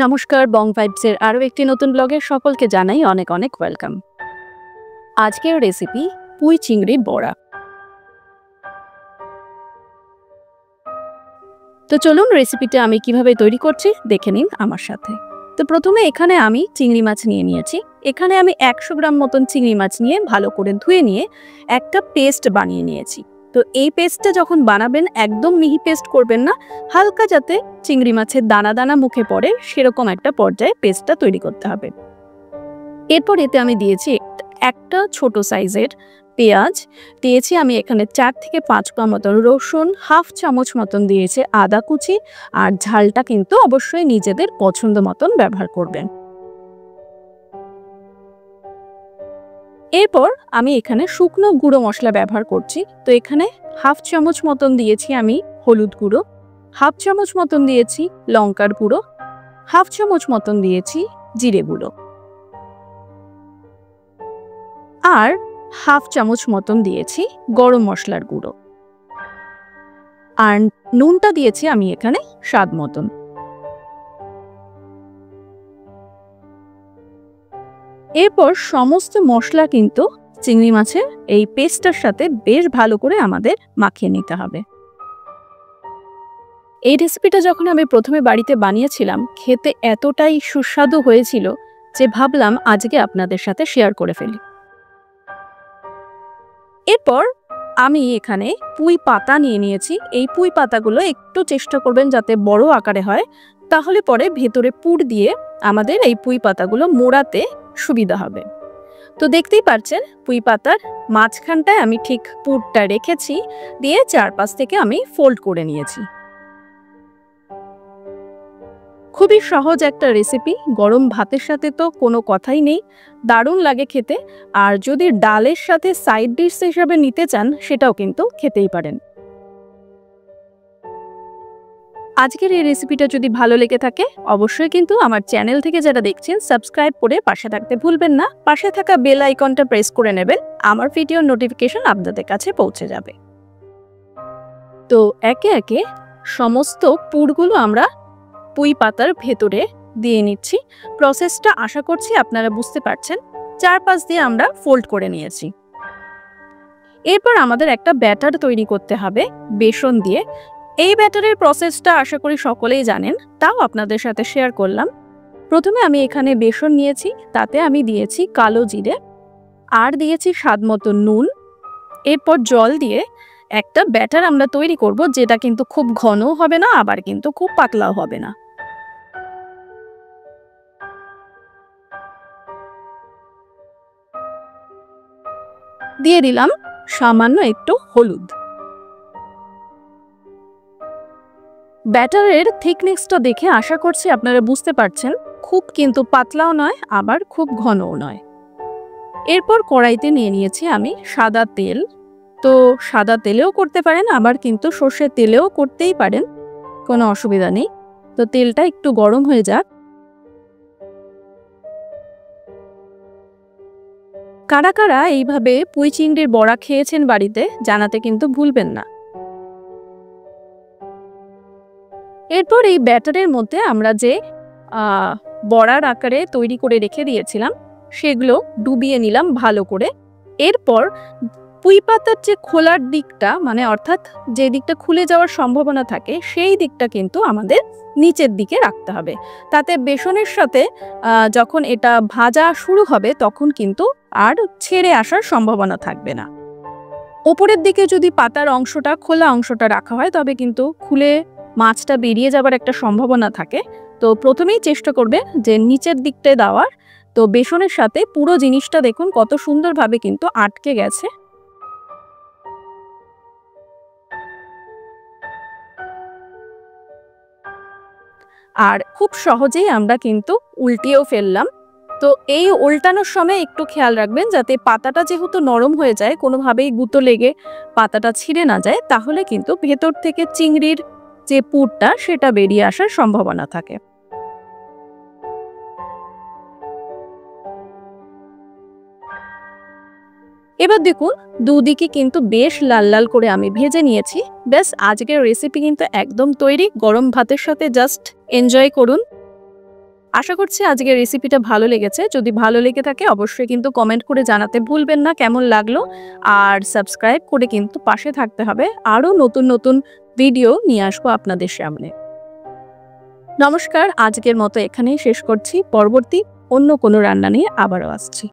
নমস্কার, বং ভাইবসের আরও একটি নতুন ব্লগে সকলকে জানাই অনেক অনেক ওয়েলকাম। আজকের রেসিপি পুঁই চিংড়ি বড়া। তো চলুন রেসিপিটা আমি কিভাবে তৈরি করছি দেখে নিন আমার সাথে। তো প্রথমে এখানে আমি চিংড়ি মাছ নিয়ে নিয়েছি। এখানে আমি 100 গ্রাম মতন চিংড়ি মাছ নিয়ে ভালো করে ধুয়ে নিয়ে একটা পেস্ট বানিয়ে নিয়েছি। তো এই পেস্টটা যখন বানাবেন একদম মিহি পেস্ট করবেন না, হালকা যাতে চিংড়ি মাছের দানা দানা মুখে পড়ে সেরকম একটা পর্যায়ে পেস্টটা তৈরি করতে হবে। এরপর এতে আমি দিয়েছি একটা ছোট সাইজের পেঁয়াজ দিয়েছি, আমি এখানে 4 থেকে 5 কোয়া মতন রসুন, হাফ চামচ মতন দিয়েছে আদা কুচি, আর ঝালটা কিন্তু অবশ্যই নিজেদের পছন্দ মতন ব্যবহার করবেন। এরপর আমি এখানে শুকনো গুঁড়ো মশলা ব্যবহার করছি। তো এখানে হাফ চামচ মতন দিয়েছি আমি হলুদ গুঁড়ো, হাফ চামচ মতন দিয়েছি লঙ্কার গুঁড়ো, হাফ চামচ মতন দিয়েছি জিরে গুঁড়ো, আর হাফ চামচ মতন দিয়েছি গরম মশলার গুঁড়ো, আর নুনটা দিয়েছি আমি এখানে স্বাদ মতন। এরপর সমস্ত মশলা কিন্তু চিংড়ি মাছের এই পেস্টটার সাথে বেশ ভালো করে আমাদের মাখিয়ে নিতে হবে। এই রেসিপিটা যখন আমি প্রথমে বাড়িতে বানিয়েছিলাম খেতে এতটাই সুস্বাদু হয়েছিল যে ভাবলাম আজকে আপনাদের সাথে শেয়ার করে ফেলি। এরপর আমি এখানে পুঁই পাতা নিয়ে নিয়েছি। এই পুঁই পাতাগুলো একটু চেষ্টা করবেন যাতে বড় আকারে হয়, তাহলে পরে ভেতরে পুর দিয়ে আমাদের এই পুঁই পাতাগুলো মোড়াতে সুবিধা হবে। তো দেখতেই পাচ্ছেন পুঁই পাতার মাঝখানটায় আমি ঠিক পুরটা রেখেছি, দিয়ে চারপাশ থেকে আমি ফোল্ড করে নিয়েছি। খুবই সহজ একটা রেসিপি, গরম ভাতের সাথে তো কোনো কথাই নেই, দারুণ লাগে খেতে। আর যদি ডালের সাথে সাইড ডিশ হিসাবে নিতে চান সেটাও কিন্তু খেতেই পারেন। আজকের এই রেসিপিটা যদি ভালো লেগে থাকে অবশ্যই কিন্তু আমার চ্যানেল থেকে যারা দেখছেন সাবস্ক্রাইব করে পাশে থাকতে ভুলবেন না। পাশে থাকা বেল আইকনটা প্রেস করে নেবেন, আমার ভিডিওর নোটিফিকেশন আপনাদের কাছে পৌঁছে যাবে। তো একে একে সমস্ত পুরগুলো আমরা পুঁই পাতার ভেতরে দিয়ে নিচ্ছি। প্রসেসটা আশা করছি আপনারা বুঝতে পারছেন। চারপাশ দিয়ে আমরা ফোল্ড করে নিয়েছি। এরপর আমাদের একটা ব্যাটার তৈরি করতে হবে বেসন দিয়ে। এই ব্যাটারের প্রসেসটা আশা করি সকলেই জানেন, তাও আপনাদের সাথে শেয়ার করলাম। প্রথমে আমি এখানে বেসন নিয়েছি, তাতে আমি দিয়েছি কালো জিরে, আর দিয়েছি স্বাদ মতো নুন। এরপর জল দিয়ে একটা ব্যাটার আমরা তৈরি করব, যেটা কিন্তু খুব ঘনও হবে না আবার কিন্তু খুব পাতলাও হবে না। দিয়ে দিলাম সামান্য একটু হলুদ। ব্যাটারের থিকনেসটা দেখে আশা করছি আপনারা বুঝতে পারছেন, খুব কিন্তু পাতলাও নয় আবার খুব ঘনও নয়। এরপর কড়াইতে নিয়ে নিয়েছি আমি সাদা তেল। তো সাদা তেলেও করতে পারেন, আবার কিন্তু সর্ষের তেলেও করতেই পারেন, কোনো অসুবিধা নেই। তো তেলটা একটু গরম হয়ে যাক। কারা কারা এইভাবে পুঁই চিংড়ির বড়া খেয়েছেন বাড়িতে জানাতে কিন্তু ভুলবেন না। এরপর এই ব্যাটারের মধ্যে আমরা যে বড়ার আকারে তৈরি করে রেখে দিয়েছিলাম সেগুলো ডুবিয়ে নিলাম ভালো করে। এরপর পুঁই পাতার যে খোলার দিকটা, মানে অর্থাৎ যে দিকটা খুলে যাওয়ার সম্ভাবনা থাকে সেই দিকটা কিন্তু আমাদের নিচের দিকে রাখতে হবে। তাতে বেসনের সাথে যখন এটা ভাজা শুরু হবে তখন কিন্তু আর ছেড়ে আসার সম্ভাবনা থাকবে না। ওপরের দিকে যদি পাতার অংশটা, খোলা অংশটা রাখা হয় তবে কিন্তু খুলে মাছটা বেরিয়ে যাবার একটা সম্ভাবনা থাকে। তো প্রথমেই চেষ্টা করবে যে নিচের দিকটায় দেওয়ার। তো বেসনের সাথে পুরো জিনিসটা দেখুন কত সুন্দরভাবে কিন্তু আটকে গেছে। আর খুব সহজেই আমরা কিন্তু উল্টিয়েও ফেললাম। তো এই উল্টানোর সময় একটু খেয়াল রাখবেন যাতে পাতাটা যেহেতু নরম হয়ে যায়, কোনোভাবেই গুঁতো লেগে পাতাটা ছিঁড়ে না যায়, তাহলে কিন্তু ভেতর থেকে চিংড়ির যে পুরটা সেটা বেরিয়ে আসার সম্ভাবনা থাকে। এবার দেখুন দুদিকে কিন্তু বেশ লাল লাল করে আমি ভেজে নিয়েছি। ব্যাস, আজকের রেসিপি কিন্তু একদম তৈরি। গরম ভাতের সাথে জাস্ট এনজয় করুন। আশা করছি আজকের রেসিপিটা ভালো লেগেছে। যদি ভালো লেগে থাকে অবশ্যই কিন্তু কমেন্ট করে জানাতে ভুলবেন না কেমন লাগলো। আর সাবস্ক্রাইব করে কিন্তু পাশে থাকতে হবে। আরও নতুন নতুন ভিডিও নিয়ে আসবো আপনাদের সামনে। নমস্কার, আজকের মতো এখানেই শেষ করছি। পরবর্তী অন্য কোনো রান্না নিয়ে আবারও আসছি।